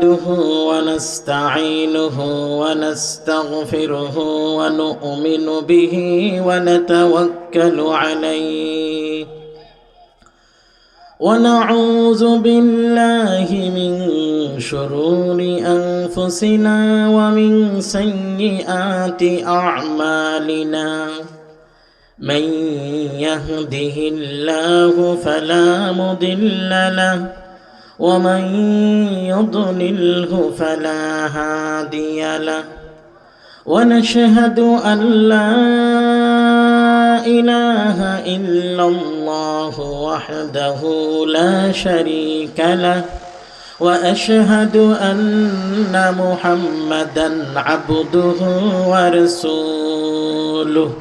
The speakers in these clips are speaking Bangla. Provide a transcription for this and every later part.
نحمده ونستعينه ونستغفره ونؤمن به ونتوكل عليه ونعوذ بالله من شرور أنفسنا ومن سيئات أعمالنا من يهده الله فلا مضل له ومن يضلله فلا هادي له ونشهد أن لا إله إلا الله وحده لا شريك له وأشهد أن محمدا عبده ورسوله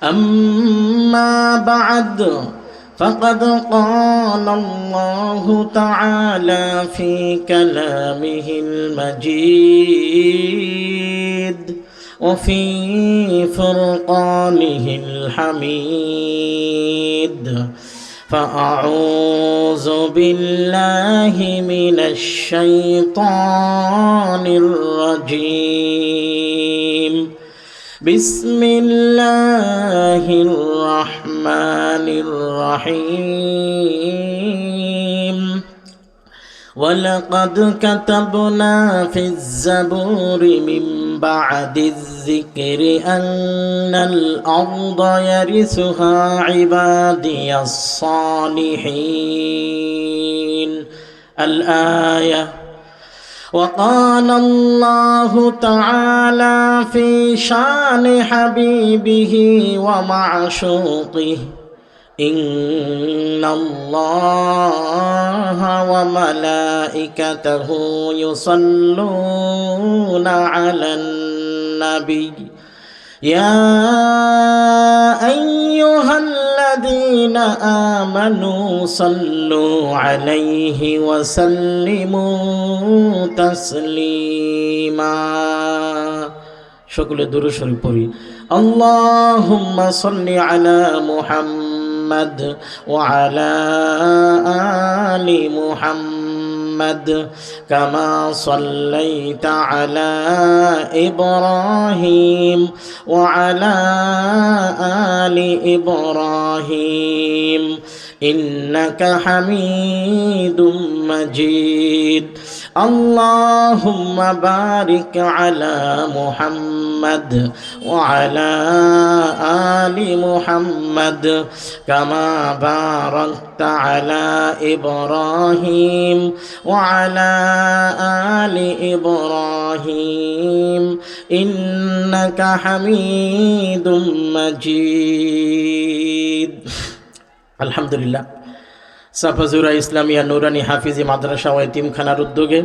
أما بعد فقد قال الله تعالى في كلامه المجيد وفي فرقانه الحميد فأعوذ بالله من الشيطان الرجيم بسم الله الرحمن الرحيم ولقد كتبنا في الزبور من بعد الذكر أن الأرض يرثها عبادي الصالحين الآية وقال الله تعالى في شان حبيبه ومعشوقه إن الله وملائكته يصلون على النبي يا أيها الذين آمنوا صلوا عليه وسلموا تسليما شكل درش البري اللهم صل على محمد وعلى آل محمد كما صليت على إبراهيم وعلى آل إبراهيم إنك حميد مجيد اللهم بارك على محمد وعلى آل محمد كما باركت على إبراهيم وعلى آل إبراهيم إنك حميد مجيد الحمد لله সাফাজুরা ইসলামিয়া নুরানি হাফিজি মাদ্রাসা ও এতিমখানার উদ্যোগে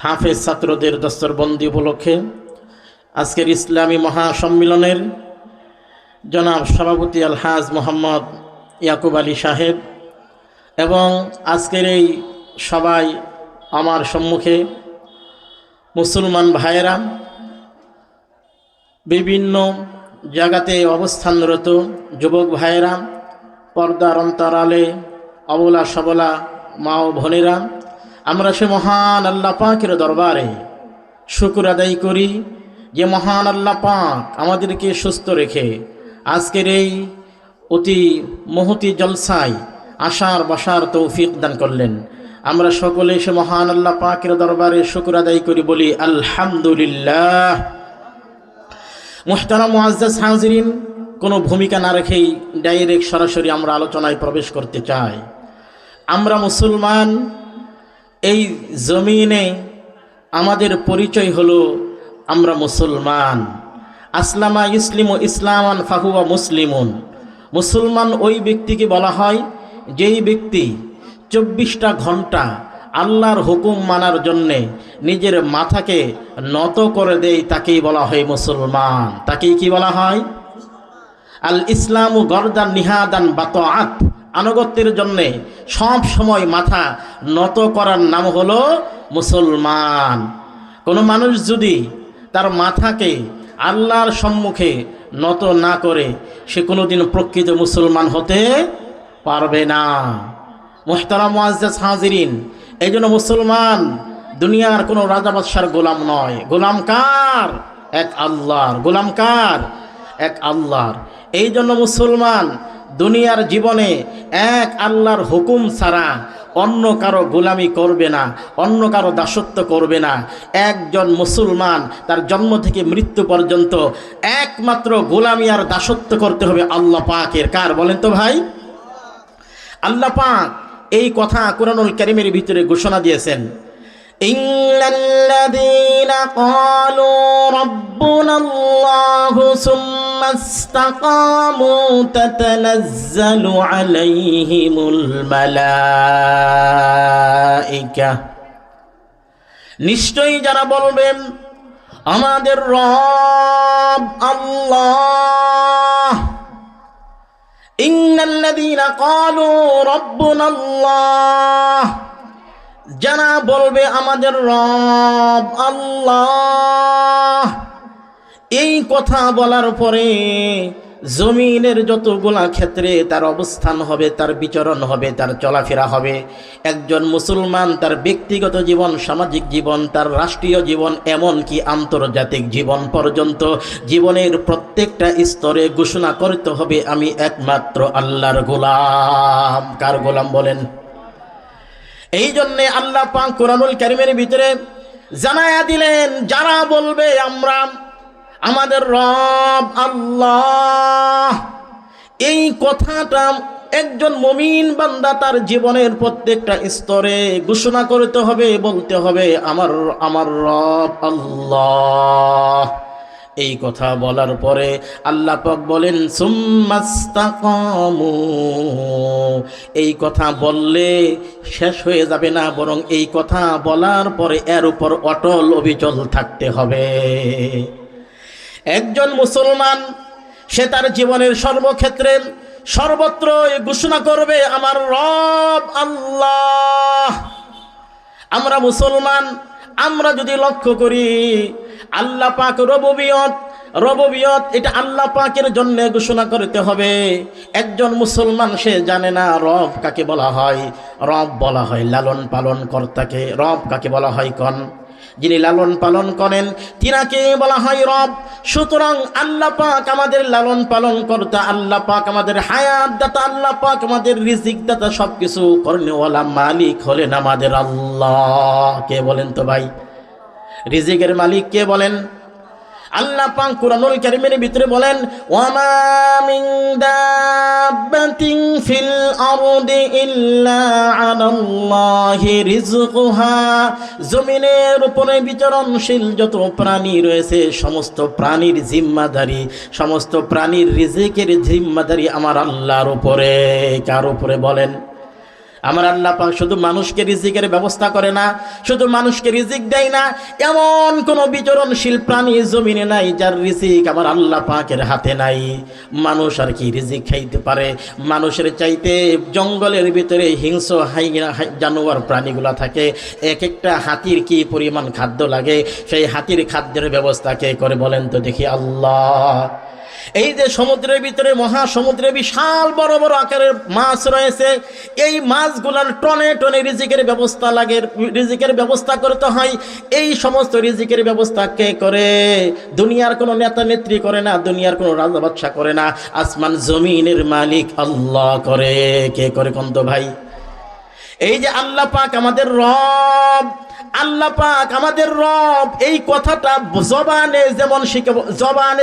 হাফেজ ছাত্রদের দস্তরবন্দি উপলক্ষে আজকের ইসলামী মহাসম্মিলনের জনাব সভাপতি আলহাজ মোহাম্মদ ইয়াকুব আলী সাহেব এবং আজকের এই সবাই আমার সম্মুখে মুসলমান ভাইয়েরা বিভিন্ন জায়গাতে অবস্থানরত যুবক ভাইয়েরা পর্দার অন্তরালে অবলা সবলা মা ও বোনেরা আমরা সে মহান আল্লাহ পাকের দরবারে শুকর আদায় করি যে মহান আল্লাহ পাক আমাদেরকে সুস্থ রেখে আজকের এই অতি মহতি জলসায় আসার বসার তৌফিক দান করলেন। আমরা সকলে সে মহান আল্লাহ পাকের দরবারে শুকর আদায় করি, বলি আলহামদুলিল্লাহ। মুহতারাম মুআজ্জাজ হাজিরিন, কোনো ভূমিকা না রেখেই ডাইরেক্ট সরাসরি আমরা আলোচনায় প্রবেশ করতে চাই। আমরা মুসলমান, এই জমিনে আমাদের পরিচয় হলো আমরা মুসলমান। আসলামা ইসলিমু ইসলামান ফাহুয়া মুসলিমুন। মুসলমান ওই ব্যক্তিকে বলা হয় যেই ব্যক্তি 24টা ঘন্টা আল্লাহর হুকুম মানার জন্যে নিজের মাথাকে নত করে দেয়, তাকেই বলা হয় মুসলমান। তাকেই কি বলা হয়? আল ইসলামু গরদান নিহাদান বাতআত। আনুগত্যের জন্যে সব সময় মাথা নত করার নাম হলো মুসলমান। কোনো মানুষ যদি তার মাথাকে আল্লাহর সম্মুখে নত না করে, সে কোনোদিন প্রকৃত মুসলমান হতে পারবে না। মুহতারাম মুআজ্জাজ হাজিরিন, এই জন্য মুসলমান দুনিয়ার কোনো রাজা বাদশার গোলাম নয়। গোলাম কার? এক আল্লাহর। গোলাম কার? এক আল্লাহর। এই জন্য মুসলমান দুনিয়ার জীবনে এক আল্লাহর হুকুম ছাড়া অন্য কারো গোলামি করবে না, অন্য কারো দাসত্ব করবে না। একজন মুসলমান তার জন্ম থেকে মৃত্যু পর্যন্ত একমাত্র গোলামি আর দাসত্ব করতে হবে আল্লাহ পাকের। কার বলেন তো ভাই? আল্লাহ পাক এই কথা কুরআনুল কারীমের ভিতরে ঘোষণা দিয়েছেন, ইন্নাল্লাযীনা ক্বালু রাব্বুনাল্লাহু সুম্মা ইসতাকামু তাতানাজ্জালু আলাইহিমুল মালায়েকা, নিশ্চয়ই যারা বলবেন আমাদের রব আল্লাহ, ইন্নাল্লাযীনা ক্বালু রাব্বুনাল্লাহ, যারা বলবে আমাদের রব আল্লাহ, এই কথা বলার পরে জমিনের যতগুলা ক্ষেত্রে তার অবস্থান হবে, তার বিচরণ হবে, তার চলাফেরা হবে। একজন মুসলমান তার ব্যক্তিগত জীবন, সামাজিক জীবন, তার রাষ্ট্রীয় জীবন, এমনকি আন্তর্জাতিক জীবন পর্যন্ত জীবনের প্রত্যেকটা স্তরে ঘোষণা করতে হবে আমি একমাত্র আল্লাহর গোলাম। কার গোলাম বলেন? এই জন্যে আল্লাহ পাক কুরআনুল কারীমের ভিতরে জানায়া দিলেন, যারা বলবে আমরা আমাদের রব আল্লাহ, এই কথাটা একজন মুমিন বান্দা তার জীবনের প্রত্যেকটা স্তরে ঘোষণা করতে হবে, বলতে হবে আমার রব আল্লাহ। এই কথা বলার পরে আল্লাহ পাক বলেন সুম্মাস্তাকামু, এই কথা বললে শেষ হয়ে যাবে না, বরং এই কথা বলার পরে এর উপর অটল অবিচল থাকতে হবে। একজন মুসলমান সে তার জীবনের সর্বক্ষেত্রে সর্বত্র ঘোষণা করবে আমার রব আল্লাহ। আমরা মুসলমান, আমরা যদি লক্ষ্য করি আল্লাহ পাক রবুবিয়ত এটা আল্লাহ পাকের জন্য ঘোষণা করতে হবে। একজন মুসলমান সে জানে না রব কাকে বলা হয়। রব বলা হয় লালন পালন কর্তাকে। রব কাকে বলা হয়? কোন যিনি লালন পালন করেন তিনাকে বলা হয় রব। সুতরাং আল্লাহ পাক আমাদের লালন পালন কর্তা, আল্লাহ পাক আমাদের হায়াত দাতা, আল্লাহ পাক আমাদের রিজিক দাতা, সবকিছু করনেওয়ালা মালিক হলেন আমাদের আল্লাহ। কে বলেন তো ভাই? রিজিকের মালিক কে বলেন? আল্লাহ পাক কুরআনুল কারীমের ভিতরে বলেন, ওয়ামা মিন দাব্বাতিন ফিল আরদি ইল্লা আলাল্লাহি রিজকুহা, জমিনের উপরে বিচরণশীল যত প্রাণী রয়েছে সমস্ত প্রাণীর জিম্মাদারি, সমস্ত প্রাণীর রিজিকের জিম্মাদারি আমার আল্লাহর উপরে। কার উপরে বলেন? আমার আল্লাহ পাক শুধু মানুষকে রিজিকের ব্যবস্থা করে না, শুধু মানুষকে রিজিক দেয় না, এমন কোনো বিচরণশীল প্রাণী জমিনে নাই যার রিজিক আমার আল্লাহ পাকের হাতে নাই। মানুষ আর কি রিজিক খাইতে পারে? মানুষের চাইতে জঙ্গলের ভিতরে হিংস্র জানোয়ার প্রাণীগুলা থাকে। এক একটা হাতির কি পরিমাণ খাদ্য লাগে, সেই হাতির খাদ্যের ব্যবস্থা কে করে বলেন তো দেখি? আল্লাহ। এই যে সমুদ্রের ভিতরে, মহাসমুদ্রে বিশাল বড় বড় আকারের মাছ রয়েছে, এই মাছগুলার টনে টনে রিজিকের ব্যবস্থা লাগে, রিজিকের ব্যবস্থা করতে হয়। এই সমস্ত রিজিকের ব্যবস্থা কে করে? দুনিয়ার কোনো নেতা নেত্রী করে না, দুনিয়ার কোনো রাজা বাদশা করে না, আসমান জমিনের মালিক আল্লাহ করে। কে করে কোন তো ভাই? এই যে আল্লাহ পাক আমাদের রব, আল্লাহ পাক আমাদের রব, এই কথাটা জবানে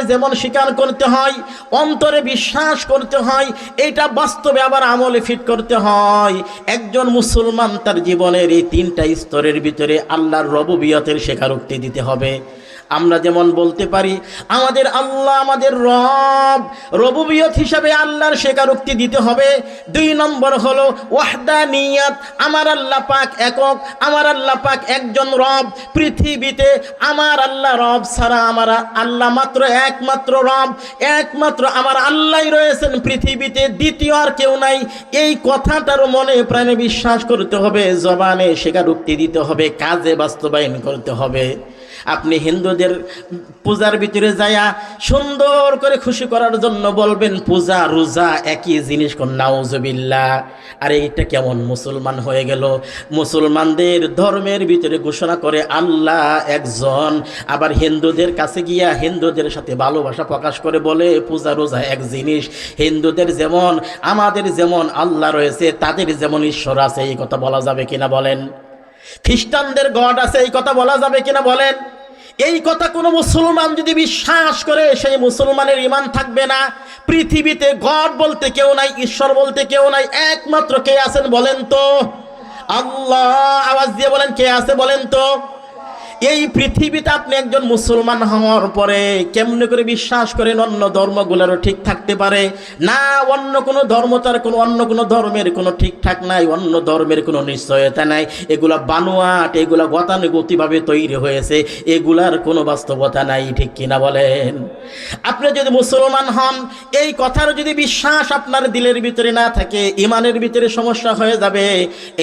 যেমন স্বীকার করতে হয়, অন্তরে বিশ্বাস করতে হয়, এইটা বাস্তবে আবার আমলে ফিট করতে হয়। একজন মুসলমান তার জীবনের এই তিনটা স্তরের ভিতরে আল্লাহর রবুবিয়তের স্বীকারোক্তি দিতে হবে। আমরা যেমন বলতে পারি আমাদের আল্লাহ আমাদের রব, রবুবিয়ত হিসাবে আল্লাহর স্বীকারোক্তি দিতে হবে। 2 নম্বর হলো ওয়াহদানিয়াত, আমার আল্লাহ পাক একক, আমার আল্লাহ পাক একজন রব। পৃথিবীতে আমার আল্লাহ রব ছাড়া আমার আল্লাহ মাত্র একমাত্র রব, একমাত্র আমার আল্লাহই রয়েছেন পৃথিবীতে, দ্বিতীয় আর কেউ নাই। এই কথাটার মনে প্রাণে বিশ্বাস করতে হবে, জবানে স্বীকারোক্তি দিতে হবে, কাজে বাস্তবায়ন করতে হবে। আপনি হিন্দু হিন্দুদের পূজার ভিতরে যায়া সুন্দর করে খুশি করার জন্য বলবেন পূজা রোজা একই জিনিস, কোন নাউজুবিল্লাহ। আর এইটা কেমন মুসলমান হয়ে গেল? মুসলমানদের ধর্মের ভিতরে ঘোষণা করে আল্লাহ একজন, আবার হিন্দুদের কাছে গিয়া হিন্দুদের সাথে ভালোবাসা প্রকাশ করে বলে পূজা রোজা এক জিনিস। হিন্দুদের যেমন আমাদের যেমন আল্লাহ রয়েছে, তাদের যেমন ঈশ্বর আছে, এই কথা বলা যাবে কিনা বলেন? খ্রিস্টানদের গড আছে, এই কথা বলা যাবে কিনা বলেন? এই কথা কোনো মুসলমান যদি বিশ্বাস করে, সেই মুসলমানের ঈমান থাকবে না। পৃথিবীতে গড বলতে কেউ নাই, ঈশ্বর বলতে কেউ নাই, একমাত্র কে আছেন বলেন তো? আল্লাহ। আওয়াজ দিয়ে বলেন, কে আছে বলেন তো? এই পৃথিবীতে আপনি একজন মুসলমান হওয়ার পরে কেমনে করে বিশ্বাস করেন অন্য ধর্মগুলোরও ঠিক থাকতে পারে? না, অন্য কোনো ধর্ম তার কোনো অন্য কোনো ধর্মের কোনো ঠিকঠাক নাই, অন্য ধর্মের কোনো নিশ্চয়তা নাই। এগুলা বানোয়াট, এগুলা গতানুগতিকভাবে তৈরি হয়েছে, এগুলার কোনো বাস্তবতা নাই, ঠিক কিনা বলেন? আপনি যদি মুসলমান হন, এই কথার যদি বিশ্বাস আপনার দিলের ভিতরে না থাকে, ইমানের ভিতরে সমস্যা হয়ে যাবে।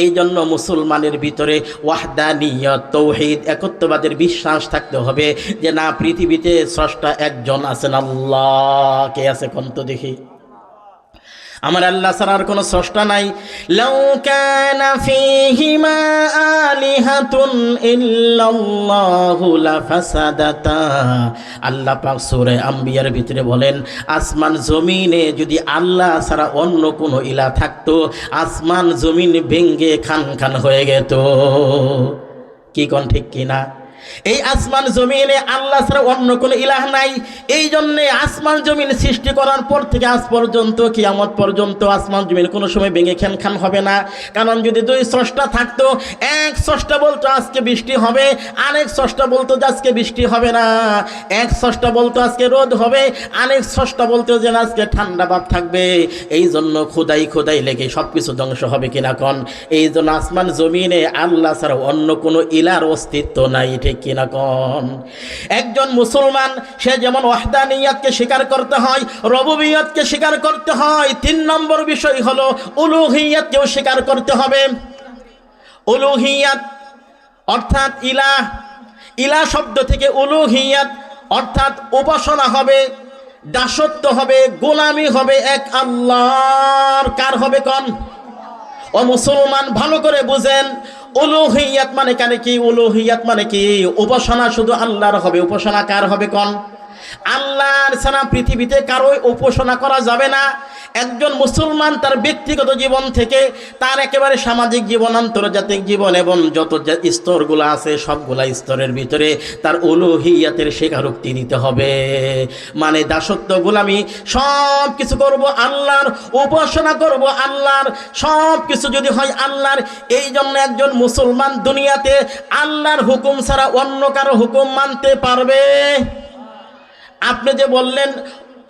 এই জন্য মুসলমানের ভিতরে ওয়াহদানিয়ত, তাওহীদ, একত্ব বিশ্বাস থাকতে হবে যে না, পৃথিবীতে স্রষ্টা একজন আছেন, আল্লাহ। কে আছে কোন তো দেখি? আমার আল্লাহ ছাড়া আর কোনো স্রষ্টা নাই। লাউ কানা ফীহিমা আলিহাতুন ইল্লাল্লাহু লাফাসাদাতা। আল্লাহ পাক সূরা আম্বিয়ার ভিতরে বলেন, আসমান জমিনে যদি আল্লাহ ছাড়া অন্য কোনো ইলাহ থাকতো, আসমান জমিন ভেঙ্গে খান খান হয়ে যেত। কি কোন ঠিক কিনা? এই আসমান জমিনে আল্লাহ ছাড়া অন্য কোনো ইলাহ নাই। এই জন্যে আসমান জমিন সৃষ্টি করার পর থেকে আজ পর্যন্ত, কিয়ামত পর্যন্ত আসমান জমিন কোনো সময় ভেঙে খান হবে না। কারণ যদি দুই স্রষ্টা থাকতো, এক স্রষ্টা বলতো আজকে বৃষ্টি হবে, আরেক স্রষ্টা বলতো যে আজকে বৃষ্টি হবে না। এক স্রষ্টা বলতো আজকে রোদ হবে, আরেক স্রষ্টা বলতো যে আজকে ঠান্ডা ভাব থাকবে। এই জন্য খোদাই লেগে সব কিছু ধ্বংস হবে কিনা কন? এই জন্য আসমান জমিনে আল্লাহ ছাড়া অন্য কোনো ইলার অস্তিত্ব নাই, ঠিক কিনা কোন? একজন মুসলমান সে যেমন ওয়াহদানিয়াতকে স্বীকার করতে হয়, রুবুবিয়তকে স্বীকার করতে হয়, 3 নম্বর বিষয় হলো উলুহিয়াতকেও স্বীকার করতে হবে। উলুহিয়াত অর্থাৎ ইলাহ, ইলাহ শব্দ থেকে উলুহিয়াত অর্থাৎ উপাসনা হবে, দাসত্ব হবে, গোলামি হবে এক আল্লাহর। কার হবে কোন? ও মুসলমান ভালো করে বুঝেন, উলুহিয়াত মানে কেন কি? উলুহিয়াত মানে কি? উপাসনা শুধু আল্লাহর হবে। উপাসনা কার হবে কোন? আল্লাহর ছাড়া পৃথিবীতে কারোই উপাসনা করা যাবে না। একজন মুসলমান তার ব্যক্তিগত জীবন থেকে তার একেবারে সামাজিক জীবন, আন্তর্জাতিক জীবন এবং যত স্তরগুলো আছে সবগুলা স্তরের ভিতরে তার উলুহিয়াতের স্বীকারোক্তি দিতে হবে। মানে দাসত্ব, গোলামি সব কিছু করব আল্লাহর, উপাসনা করব আল্লাহর, সব কিছু যদি হয় আল্লাহর। এই জন্য একজন মুসলমান দুনিয়াতে আল্লাহর হুকুম ছাড়া অন্য কারো হুকুম মানতে পারবে? আপনি যে বললেন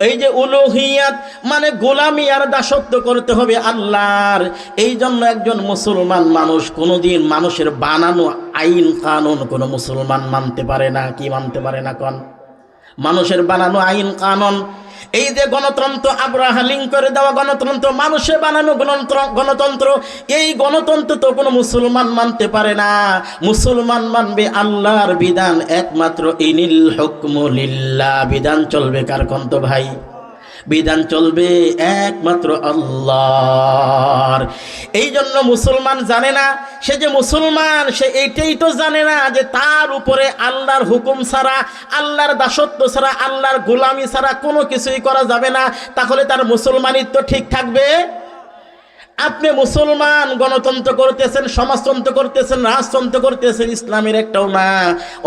এই যে উলুহিয়াত মানে গোলামি আর দাসত্ব করতে হবে আল্লাহর, এই জন্য একজন মুসলমান মানুষ কোনোদিন মানুষের বানানো আইন কানুন কোনো মুসলমান মানতে পারে না। কি মানতে পারে না কোন? মানুষের বানানো আইন কানুন, এই যে গণতন্ত্র, আব্রাহা লিঙ্কন দেওয়া গণতন্ত্র, মানুষের বানানো গণতন্ত্র, এই গণতন্ত্র তো কোনো মুসলমান মানতে পারে না। মুসলমান মানবে আল্লাহর বিধান একমাত্র। ইনিল হুকমু লিল্লাহ, বিধান চলবে কার কন্ত ভাই? বিধান চলবে একমাত্র আল্লাহর। এই জন্য মুসলমান জানে না, সে যে মুসলমান সে এইটাই তো জানে না যে তার উপরে আল্লাহর হুকুম ছাড়া, আল্লাহর দাসত্ব ছাড়া, আল্লাহর গোলামি ছাড়া কোনো কিছুই করা যাবে না। তাহলে তার মুসলমানিত্ব ঠিক থাকবে? আপনি মুসলমান গণতন্ত্র করতেছেন, সমাজতন্ত্র করতেছেন, রাজতন্ত্র করতেছেন, ইসলামের একটাও না।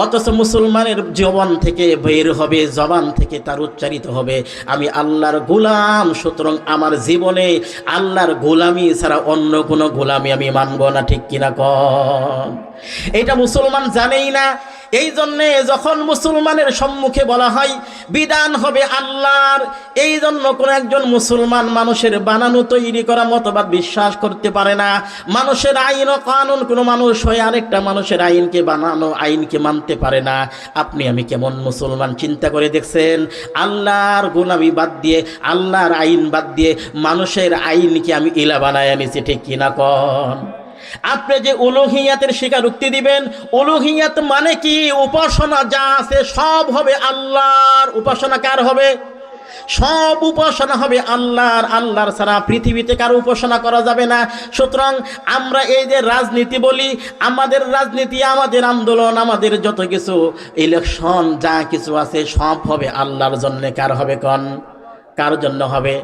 অথচ মুসলমানের জীবন থেকে বের হবে, জবান থেকে তার উচ্চারিত হবে আমি আল্লাহর গোলাম, সুতরাং আমার জীবনে আল্লাহর গোলামি ছাড়া অন্য কোনো গোলামি আমি মানব না। ঠিক কিনা কন? এটা মুসলমান জানেই না। এই জন্যে যখন মুসলমানের সম্মুখে বলা হয় বিধান হবে আল্লাহর, এই জন্য কোন একজন মুসলমান মানুষের বানানো তৈরি করা মতবাদ বিশ্বাস করতে পারে না। মানুষের আইন ও কানুন, কোনো মানুষ হয়ে আরেকটা মানুষের আইনকে, বানানো আইনকে মানতে পারে না। আপনি আমি কেমন মুসলমান চিন্তা করে দেখছেন? আল্লাহর গোলামি বাদ দিয়ে, আল্লাহর আইন বাদ দিয়ে মানুষের আইনকে আমি ইলা বানায় আনিছি। ঠিক কিনা কন? আপনি যে উলুহিয়াতের স্বীকারোক্তি দিবেন, উলুহিয়াত মানে কি? উপাসনা যা আছে সব হবে আল্লাহর। উপাসনা কার হবে? সব উপাসনা হবে আল্লাহর। আল্লাহর ছাড়া পৃথিবীতে কারো উপাসনা করা যাবে না। সুতরাং আমরা এই যে রাজনীতি বলি, আমাদের রাজনীতি, আমাদের আন্দোলন, আমাদের যত কিছু ইলেকশন যা কিছু আছে সব হবে আল্লাহর জন্য। কার হবে কোন? কার জন্য হবে?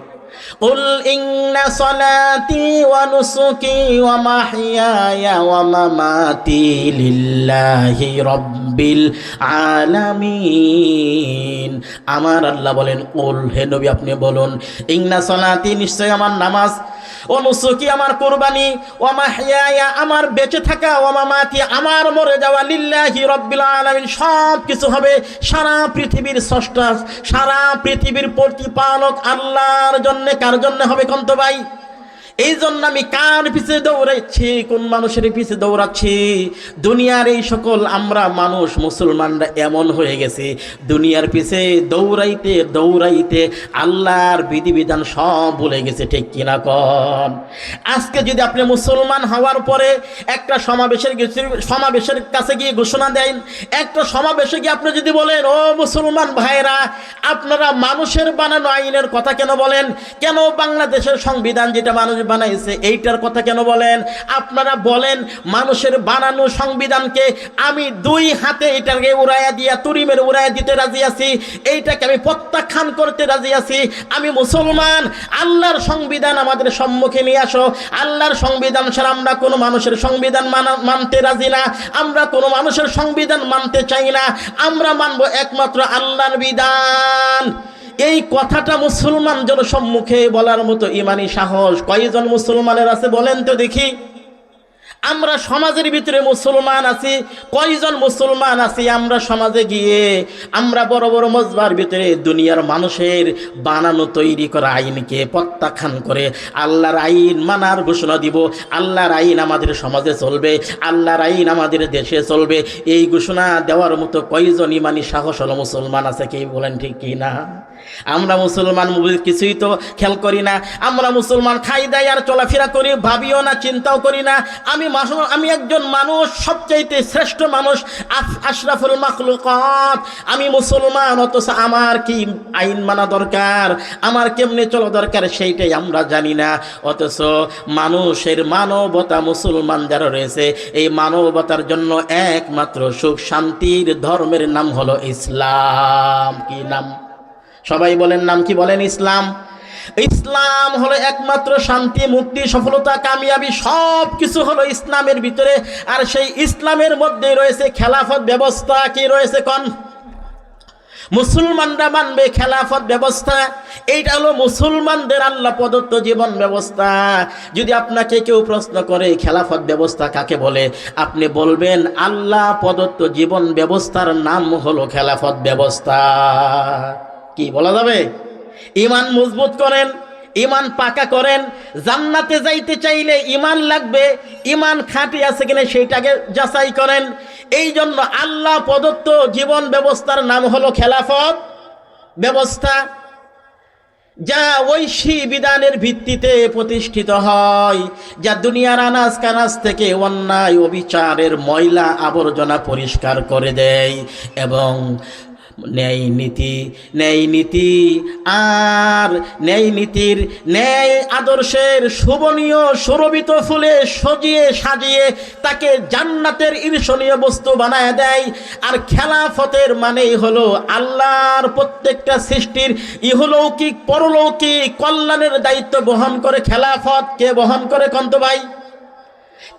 উল ইন্না সলাতি ওয়া নুসুকি ওয়া মাহইয়ায়া ওয়া মামাতি লিল্লাহি রাব্বিল আলামিন। আমার আল্লাহ বলেন, উল, হে নবী আপনি বলুন, ইন্না সলাতি, নিশ্চয় আমার নামাজ, ও নুসুকি আমার কুরবানি, ওয়া মাহইয়ায়া আমার বেঁচে থাকা, ওয়া মামাতি আমার মরে যাওয়া, লিল্লাহি রাব্বিল আলামিন সব কিছু হবে সারা পৃথিবীর স্রষ্টা, সারা পৃথিবীর প্রতিপালক আল্লাহর জন্য। কার জন্য হবে কোন তো ভাই? এই জন্য আমি কার পিছে দৌড়াচ্ছি? কোন মানুষের পিছে দৌড়াচ্ছি? দুনিয়ার এই সকল আমরা মানুষ মুসলমানরা এমন হয়ে গেছে, দুনিয়ার পিছে দৌড়াইতে দৌড়াইতে আল্লাহর বিধিবিধান সব ভুলে গেছে। ঠিক কিনা কন? আজকে যদি আপনি মুসলমান হওয়ার পরে একটা সমাবেশের কাছে গিয়ে ঘোষণা দেন, একটা সমাবেশে গিয়ে আপনি যদি বলেন, ও মুসলমান ভাইরা, আপনারা মানুষের বানানো আইনের কথা কেন বলেন? কেন বাংলাদেশের সংবিধান যেটা মানুষ বানাইছে এইটার কথা কেন বলেন? আপনারা বলেন মানুষের বানানো সংবিধানকে আমি দুই হাতে এটাকে উড়াইয়া দিয়া, তুড়ি মেরে উড়াইয়া দিতে রাজি আছি, এইটাকে আমি প্রত্যাখ্যান করতে রাজি আছি। আমি মুসলমান, আল্লাহর সংবিধান আমাদের সম্মুখে নিয়ে আসো। আল্লাহর সংবিধান ছাড়া আমরা কোনো মানুষের সংবিধান মানতে রাজি না, আমরা কোনো মানুষের সংবিধান মানতে চাই না, আমরা মানবো একমাত্র আল্লাহর বিধান। এই কথাটা মুসলমান জনসম্মুখে বলার মতো ইমানি সাহস কয়জন মুসলমানের আছে বলেন তো দেখি? আমরা সমাজের ভিতরে মুসলমান আছি, কয়জন মুসলমান আছি আমরা সমাজে গিয়ে আমরা বড় বড় মজবার ভিতরে দুনিয়ার মানুষের বানানো তৈরি করা আইনকে প্রত্যাখ্যান করে আল্লাহর আইন মানার ঘোষণা দিব। আল্লাহর আইন আমাদের সমাজে চলবে, আল্লাহর আইন আমাদের দেশে চলবে, এই ঘোষণা দেওয়ার মতো কয়জন ইমানি সাহস হলো মুসলমান আছে? কি বলেন ঠিক কি না? আমরা মুসলমান কিছুই তো খেয়াল করি না। আমরা মুসলমান খাই দাই আর চলাফেরা করি, ভাবিও না, চিন্তাও করি না। আমি একজন মানুষ, সবচাইতে শ্রেষ্ঠ মানুষ, আশরাফুল মাখলুকাত, আমি মুসলমান, অথচ আমার কি আইন মানা দরকার, আমার কেমনে চলা দরকার সেইটাই আমরা জানি না। অথচ মানুষের মানবতা, মুসলমান যারা রয়েছে, এই মানবতার জন্য একমাত্র সুখ শান্তির ধর্মের নাম হলো ইসলাম। কি নাম? সবাই বলেন নাম কি? বলেন ইসলাম। ইসলাম হলো একমাত্র শান্তি, মুক্তি, সফলতা, কামিয়াবি, সব কিছু হলো ইসলামের ভিতরে। আর সেই ইসলামের মধ্যে রয়েছে খেলাফত ব্যবস্থা। কি রয়েছে কোন? মুসলমানরা মানবে খেলাফত ব্যবস্থা। এইটা হলো মুসলমানদের আল্লাহ প্রদত্ত জীবন ব্যবস্থা। যদি আপনাকে কেউ প্রশ্ন করে খেলাফত ব্যবস্থা কাকে বলে, আপনি বলবেন আল্লাহ প্রদত্ত জীবন ব্যবস্থার নাম হলো খেলাফত ব্যবস্থা। কি বলা যাবে? ঈমান মজবুত করেন, ঈমান পাকা করেন। জান্নাতে যাইতে চাইলে ঈমান লাগবে, ঈমান খাঁটি আছে কিনা সেইটাকে যাচাই করেন। এই জন্য আল্লাহ প্রদত্ত জীবন ব্যবস্থার নাম হলো খেলাফত ব্যবস্থা, যা ঐশী বিধানের ভিত্তিতে প্রতিষ্ঠিত হয়, যা দুনিয়ার আনাজ কানাজ থেকে অন্যায় অবিচারের ময়লা আবর্জনা পরিষ্কার করে দেয় এবং ন্যায় নীতি আর ন্যায় নীতির, ন্যায় আদর্শের শোভনীয় সুরভিত ফুলে সজিয়ে সাজিয়ে তাকে জান্নাতের ঈর্ষণীয় বস্তু বানায় দেয়। আর খেলাফতের মানেই হলো আল্লাহর প্রত্যেকটা সৃষ্টির ইহলৌকিক পরলৌকিক কল্যাণের দায়িত্ব বহন করে। খেলাফত কে বহন করে কন্ত ভাই?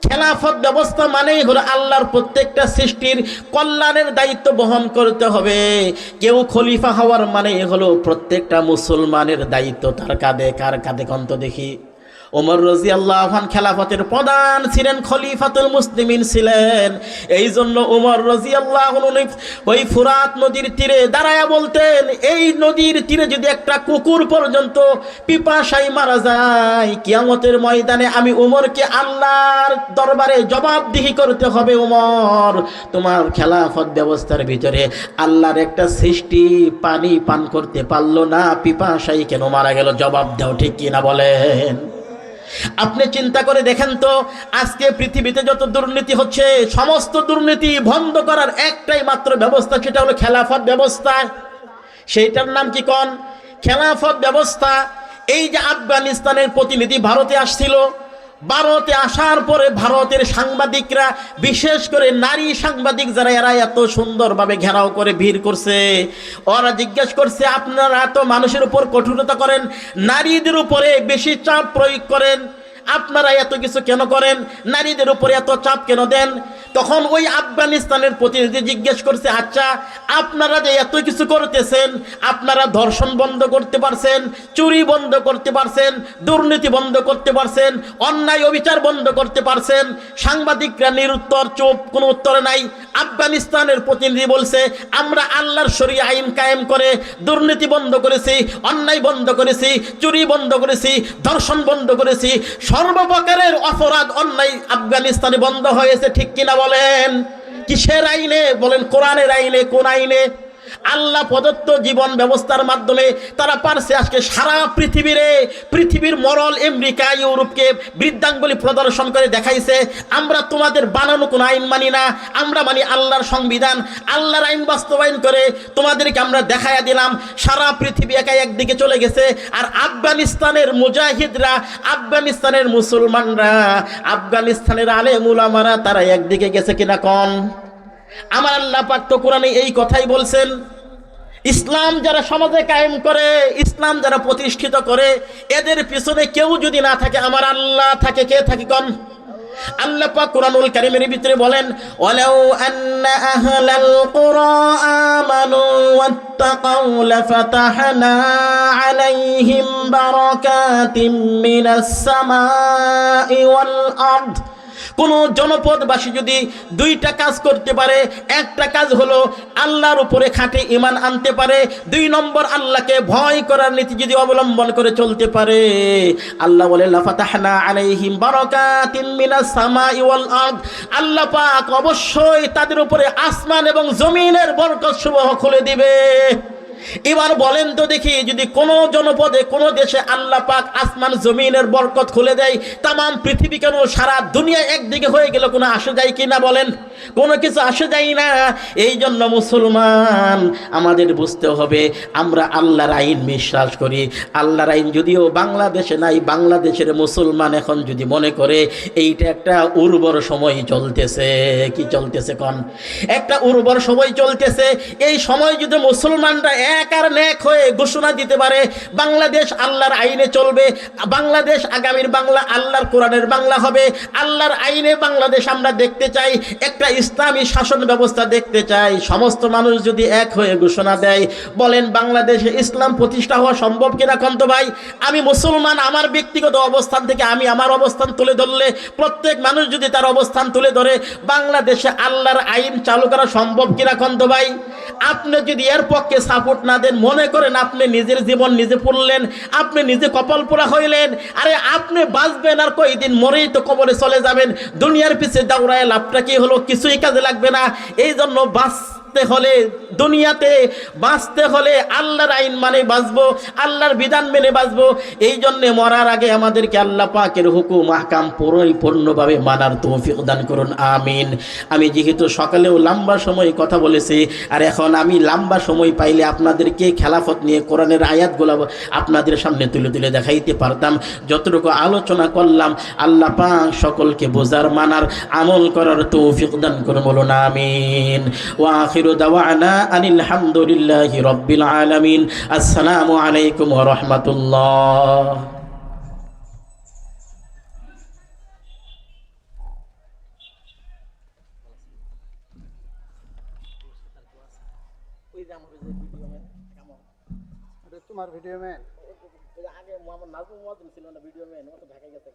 খেলাফত ব্যবস্থা মানেই হলো আল্লাহর প্রত্যেকটা সৃষ্টির কল্যাণের দায়িত্ব বহন করতে হবে। কেউ খলিফা হওয়ার মানে হলো প্রত্যেকটা মুসলমানের দায়িত্ব তার কাঁধে। কার কাঁধে কন্ত দেখি? ওমর রাদিয়াল্লাহু আনহু খেলাফতের প্রধান ছিলেন, খলিফাতুল মুসলিমিন ছিলেন। এই জন্য ওমর রাদিয়াল্লাহু আনহু ওই ফুরাত নদীর তীরে দাঁড়ায়া বলতেন, এই নদীর তীরে যদি একটা কুকুর পর্যন্ত পিপাসায় মারা যায়, কিয়ামতের ময়দানে আমি ওমরকে আল্লাহর দরবারে জবাবদিহি করতে হবে। ওমর, তোমার খেলাফত ব্যবস্থার ভিতরে আল্লাহর একটা সৃষ্টি পানি পান করতে পারলো না, পিপাসায় কেন মারা গেল? জবাব দাও, ঠিক কিনা বলেন? আপনি চিন্তা করে দেখেন তো, আজকে পৃথিবীতে যত দুর্নীতি হচ্ছে, সমস্ত দুর্নীতি বন্ধ করার একটাই মাত্র ব্যবস্থা, সেটা হলো খেলাফত ব্যবস্থা। সেইটার নাম কি কোন? খেলাফত ব্যবস্থা। এই যে আফগানিস্তানের প্রতিনিধি ভারতে আসছিল, ভারতে আসার পরে ভারতের সাংবাদিকরা, বিশেষ করে নারী সাংবাদিক যারা, এরা এত সুন্দরভাবে ঘেরাও করে ভিড় করছে। ওরা জিজ্ঞেস করছে, আপনারা তো মানুষের উপর কঠোরতা করেন, নারীদের উপরে বেশি চাপ প্রয়োগ করেন, আপনারা এত কিছু কেন করেন, নারীদের উপরে এত চাপ কেন দেন? তখন ওই আফগানিস্তানের প্রতিনিধি জিজ্ঞেস করছে, আচ্ছা আপনারা যে এত কিছু করতেছেন, আপনারা ধর্ষণ বন্ধ করতে পারছেন, চুরি বন্ধ করতে পারছেন, দুর্নীতি বন্ধ করতে পারছেন, অন্যায় অবিচার বন্ধ করতে পারছেন? সাংবাদিকরা নিরুত্তর, চুপ, কোনো উত্তর নাই। আফগানিস্তানের প্রতিনিধি বলছে, আমরা আল্লাহর শরিয়া আইন কায়েম করে দুর্নীতি বন্ধ করেছি, অন্যায় বন্ধ করেছি, চুরি বন্ধ করেছি, ধর্ষণ বন্ধ করেছি, সর্বপ্রকারের অপরাধ অন্যায় আফগানিস্তানে বন্ধ হয়েছে। ঠিক কিনা বলেন? কিসের আইনে? বলেন কোরআনের আইনে। কোন আইনে? আল্লাহ প্রদত্ত জীবন ব্যবস্থার মাধ্যমে তারা পারছে আজকে সারা পৃথিবীর মরল আমেরিকা, ইউরোপকে বৃদ্ধাঙ্গুলি প্রদর্শন করে দেখাইছে, আমরা তোমাদের বানানো কোনো আইন মানি না, আমরা মানি আল্লাহর সংবিধান। আল্লাহর আইন বাস্তবায়ন করে তোমাদেরকে আমরা দেখাইয়া দিলাম। সারা পৃথিবী একা একদিকে চলে গেছে, আর আফগানিস্তানের মুজাহিদরা, আফগানিস্তানের মুসলমানরা, আফগানিস্তানের আলেম উলামারা, তারা একদিকে গেছে কিনা কোন? আমার আল্লাহ পাক তো কোরআনে এই কথাই বলছেন, ইসলাম যারা সমাজে কায়েম করে, ইসলাম যারা প্রতিষ্ঠিত করে, এদের পিছনে কেউ যদি না থাকে, আমার আল্লাহ থাকে। কে থাকে কোন? আল্লাহ পাক কুরআনুল কারীমের ভিতরে বলেন, ওয়ালাউ আন্না আহলাল কুরা আমানু ওয়াত্তাকাউ লাফাতাহনা আলাইহিম বারাকাতিম মিনাস সামাই ওয়াল আরদ। কোন জনপদবাসী যদি দুইটা কাজ করতে পারে, একটা কাজ হলো আল্লাহর উপরে খাঁটি ঈমান আনতে পারে, 2 নম্বর আল্লাহকে ভয় করার নীতি যদি অবলম্বন করে চলতে পারে, আল্লাহ বলে লাফাতাহনা আলাইহিম বারাকাতিম মিনাস সামাই ওয়াল আরদ, আল্লাহ পাক অবশ্যই তাদের উপরে আসমান এবং জমিনের বরকত সমূহ খুলে দিবে। এবার বলেন তো দেখি, যদি কোনো জনপদে, কোনো দেশে আল্লাহ পাক আসমান জমিনের বরকত খুলে দেয়, তামাম পৃথিবী কেন সারা দুনিয়া একদিকে হয়ে গেল, কোনো আসে যায় কি না? বলেন, কোনো কিছু আসে যায় না। এই জন্য মুসলমান আমাদের বুঝতে হবে, আমরা আল্লাহর আইন বিশ্বাস করি। আল্লাহর আইন যদিও বাংলাদেশে নাই, বাংলাদেশের মুসলমান এখন যদি মনে করে এইটা একটা উর্বর সময় চলতেছে, কি চলতেছে কোন? একটা উর্বর সময় চলতেছে, এই সময় যদি মুসলমানরা এক আর নেক হয়ে ঘোষণা দিতে পারে বাংলাদেশ আল্লাহর আইনে চলবে, বাংলাদেশ আগামীর বাংলা আল্লাহর কোরআনের বাংলা হবে, আল্লাহর আইনে বাংলাদেশ আমরা দেখতে চাই, একটা ইসলামী শাসন ব্যবস্থা দেখতে চাই, সমস্ত মানুষ যদি এক হয়ে ঘোষণা দেয়, বলেন বাংলাদেশে ইসলাম প্রতিষ্ঠা হওয়া সম্ভব কিনা? কন্ত ভাই, আমি মুসলমান, আমার ব্যক্তিগত অবস্থান থেকে আমি আমার অবস্থান তুলে ধরলে, প্রত্যেক মানুষ যদি তার অবস্থান তুলে ধরে, বাংলাদেশে আল্লাহর আইন চালু করা সম্ভব কিনা? কন্ত ভাই, আপনি যদি এর পক্ষে সাপোর্ট না দেন, মনে করেন আপনি নিজের জীবন নিজে পড়লেন, আপনি নিজে কপাল পোড়া হইলেন। আরে আপনি বাঁচবেন আর কয়দিন, মরেই তো কবরে চলে যাবেন। দুনিয়ার পিছে দৌড়ায় লাভটা কি হলো? কিছুই কাজে লাগবে না। এই জন্য বাঁচতে হলে, দুনিয়াতে বাঁচতে হলে আল্লাহর আইন মানে বাঁচবো, আল্লাহর বিধান মেনে বাঁচবো। এই জন্যে মরার আগে আমাদেরকে আল্লাহ পাকের হুকুম আহকাম পরিপূর্ণভাবে মানার তৌফিক দান করুন, আমিন। আমি যেহেতু সকালেও লম্বা সময় কথা বলেছি, আর এখন আমি লম্বা সময় পাইলে আপনাদেরকে খেলাফত নিয়ে কোরআনের আয়াতগুলো আপনাদের সামনে তুলে তুলে দেখাইতে পারতাম। যতটুকু আলোচনা করলাম, আল্লাহ পাক সকলকে বোঝার, মানার, আমল করার তৌফিক দান করুন, বলুন আমিন। ওয়া আখিরু দাওয়ানা আনিল হামদুলিল্লাহি রাব্বিল আলামিন। আসসালামু আলাইকুম ওয়া রাহমাতুল্লাহ। তোমার ভিডিও ম্যান আগে মোহাম্মদ নাজমুল ছিল না ভিডিও ম্যান, ও তো ঢাকায় গেছে।